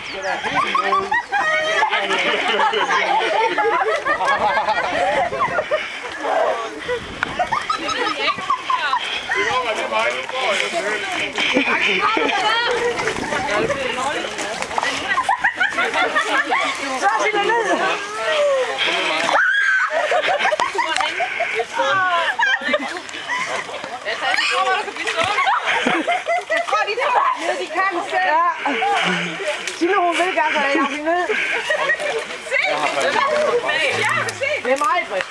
skal da helt med. Så fylder ned. Jeg tror, de tager ned, de kan selv. Ja. Tine, hun vil gerne have en ned. Se! Det er meget frisk.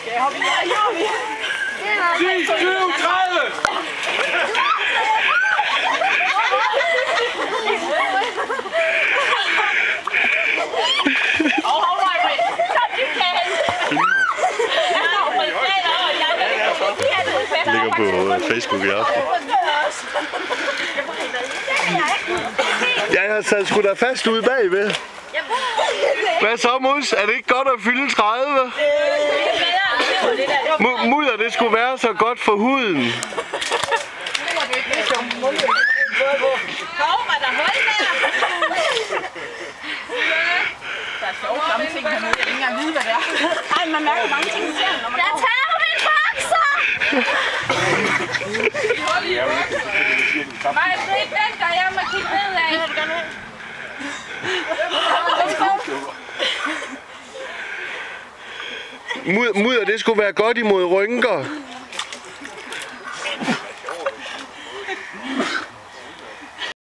Skal jeg hoppe i jer? Jo, 10, 20, 30! Ligger på Facebook i aften. Jeg har sat sgu da fast ude bagved. Hvad så, Mus? Er det ikke godt at fylde 30? Mudder, det skulle være så godt for huden. Der er sjovt samme ting hernede. Jeg vil ikke engang vide, hvad det er. Ej, man mærker mange ting i serien. Jeg tager på min bokser! Maja, Britt, vent dig. Jeg må kigge nedad. Mudder, det skulle være godt imod rynker.